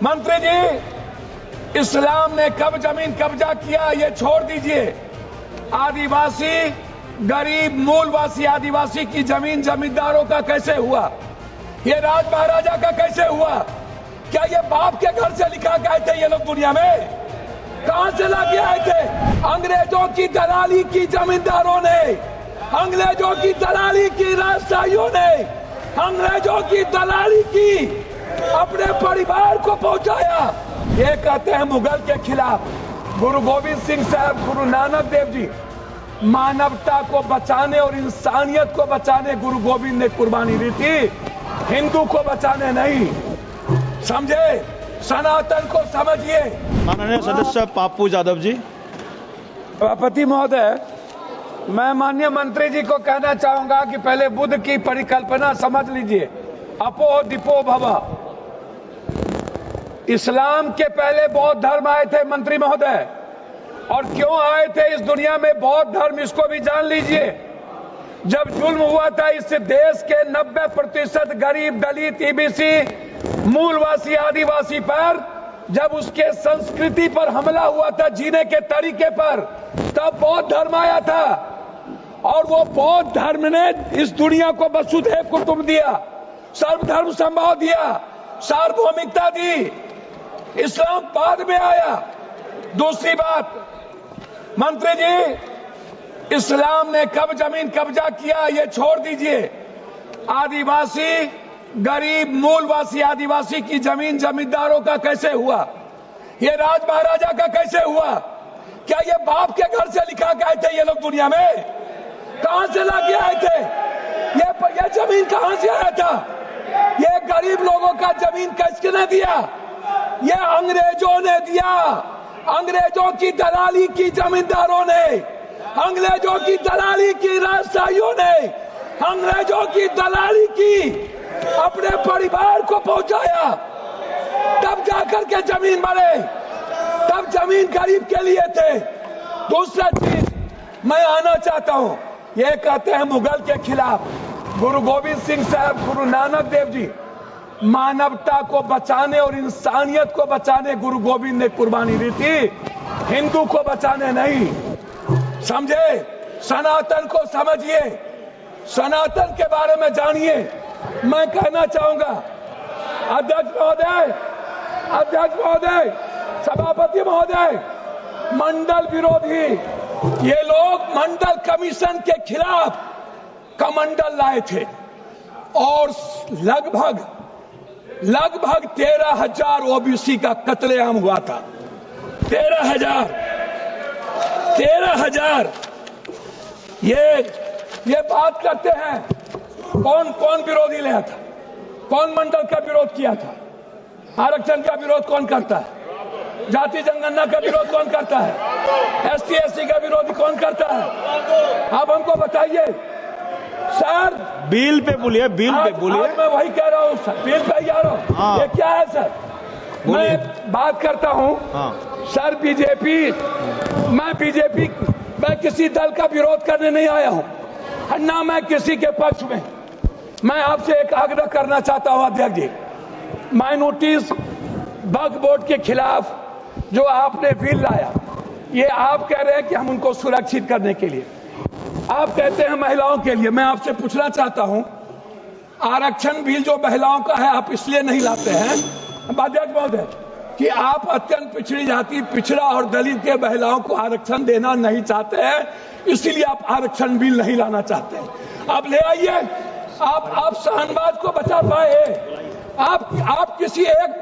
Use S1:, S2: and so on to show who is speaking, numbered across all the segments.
S1: मंत्री जी, इस्लाम ने कब जमीन कब्जा किया ये छोड़ दीजिए। आदिवासी, गरीब मूलवासी आदिवासी की जमीन जमींदारों का कैसे हुआ? ये राज महाराजा का कैसे हुआ? क्या ये बाप के घर से लिखा के आए थे ये लोग दुनिया में? कहां से लाके आए थे? अंग्रेजों की दलाली की जमींदारों ने, अंग्रेजों की दलाली की राजशाहियों ने, अंग्रेजों की दलाली की अपने परिवार को पहुंचाया। ये कहते हैं मुगल के खिलाफ। गुरु गोविंद सिंह साहब, गुरु नानक देव जी मानवता को बचाने और इंसानियत को बचाने गुरु गोविंद ने कुर्बानी दी थी, हिंदू को बचाने नहीं। समझे? सनातन को समझिए।
S2: माननीय सदस्य पाप्पू यादव जी।
S1: सभापति महोदय, मैं माननीय मंत्री जी को कहना चाहूंगा कि पहले बुद्ध की परिकल्पना समझ लीजिए, अपो दिपो भव। इस्लाम के पहले बौद्ध धर्म आए थे मंत्री महोदय, और क्यों आए थे इस दुनिया में बौद्ध धर्म, इसको भी जान लीजिए। जब जुल्म हुआ था इस देश के 90% गरीब, दलित, ईबीसी, मूलवासी आदिवासी पर, जब उसके संस्कृति पर हमला हुआ था, जीने के तरीके पर, तब बौद्ध धर्म आया था। और वो बौद्ध धर्म ने इस दुनिया को वसुधैव कुटुंब दिया, सर्वधर्म संभाव दिया, सार्वभौमिकता दी। इस्लाम बाद में आया। दूसरी बात, मंत्री जी, इस्लाम ने कब जमीन कब्जा किया ये छोड़ दीजिए। आदिवासी, गरीब मूलवासी आदिवासी की जमीन जमींदारों का कैसे हुआ? ये राज महाराजा का कैसे हुआ? क्या ये बाप के घर से लिखा के आए थे ये लोग दुनिया में? कहां से लाके आए थे? ये जमीन कहां से आया था? ये गरीब लोगों का जमीन किसने दिया? ये अंग्रेजों ने दिया। अंग्रेजों की दलाली की जमींदारों ने, अंग्रेजों की दलाली की राजशाहियों ने, अंग्रेजों की दलाली की अपने परिवार को पहुंचाया। तब जाकर के जमीन बने, तब जमीन गरीब के लिए थे। दूसरा चीज मैं आना चाहता हूं, ये कहते हैं मुगल के खिलाफ। गुरु गोविंद सिंह साहब, गुरु नानक देव जी मानवता को बचाने और इंसानियत को बचाने गुरु गोविंद ने कुर्बानी दी थी, हिंदू को बचाने नहीं। समझे? सनातन को समझिए, सनातन के बारे में जानिए। मैं कहना चाहूंगा, अध्यक्ष महोदय, अध्यक्ष महोदय, सभापति महोदय, मंडल विरोधी ये लोग मंडल कमीशन के खिलाफ कमंडल लाए थे, और लगभग 13,000 ओबीसी का कत्लेआम हुआ था। 13,000 ये बात करते हैं। कौन कौन विरोधी लाया था? कौन मंडल का विरोध किया था? आरक्षण का विरोध कौन करता है? जाति जनगणना का विरोध कौन करता है? एसटी एससी का विरोध कौन करता है? आप हमको बताइए सर।
S2: बिल पे बोलिए, बिल पे बोलिए।
S1: मैं वही कह रहा हूँ सर, बिल पे ही आ रहा हूँ।
S2: हाँ।
S1: ये क्या है सर? मैं बात करता हूँ।
S2: हाँ।
S1: सर मैं किसी दल का विरोध करने नहीं आया हूँ, ना मैं किसी के पक्ष में। मैं आपसे एक आग्रह करना चाहता हूँ अध्यक्ष जी, माइनॉरिटीज वक्फ बोर्ड के खिलाफ जो आपने बिल लाया, ये आप कह रहे हैं कि हम उनको सुरक्षित करने के लिए, आप कहते हैं महिलाओं के लिए। मैं आपसे पूछना चाहता हूं, आरक्षण बिल जो महिलाओं का है आप इसलिए नहीं लाते हैं अध्यक्ष महोदय कि आप अत्यंत पिछड़ी जाति, पिछड़ा और दलित के महिलाओं को आरक्षण देना नहीं चाहते हैं, इसलिए आप आरक्षण बिल नहीं लाना चाहते हैं। आप ले आइए। आप शाहनवाज को बचा पाए। आप किसी एक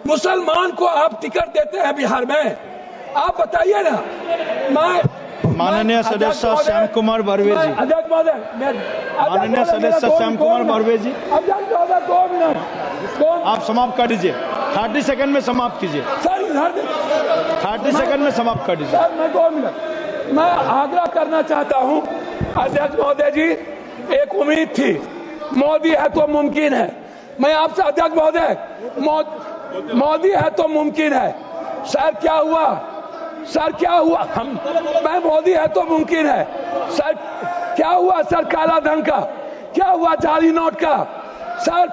S1: मुसलमान को आप टिकट देते हैं बिहार में? आप बताइए ना।
S2: माननीय सदस्य श्याम कुमार बर्वे जी।
S1: अध्यक्ष महोदय,
S2: माननीय सदस्य श्याम कुमार बर्वे जी,
S1: अध्यक्ष महोदय 2 मिनट।
S2: आप समाप्त कर दीजिए। 30 सेकंड में समाप्त कीजिए
S1: सर।
S2: 30 सेकंड में समाप्त कर दीजिए।
S1: सर मैं 2 मिनट मैं आग्रह करना चाहता हूं अध्यक्ष महोदय जी। एक उम्मीद थी, मोदी है तो मुमकिन है। मैं आपसे अध्यक्ष महोदय, मोदी है तो मुमकिन है। सर क्या हुआ? सर क्या हुआ? मैं मोदी है तो मुमकिन है। सर क्या हुआ? सर काला धन का क्या हुआ? जाली नोट का? सर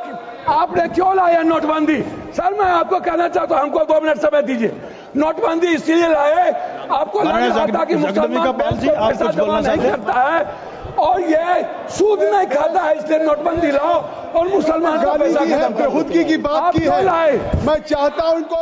S1: आपने क्यों लाया नोटबंदी? सर मैं आपको कहना चाहता हूं, हमको 2 मिनट समय दीजिए। नोटबंदी इसलिए लाए, आपको लग रहा था कि मुसलमान पैसा जमा नहीं करता है और ये सूद नहीं खाता है, इसलिए नोटबंदी लाओ और मुसलमान का पैसा खत्म करो।
S3: खुदगी की बात की है। मैं चाहता हूं उनको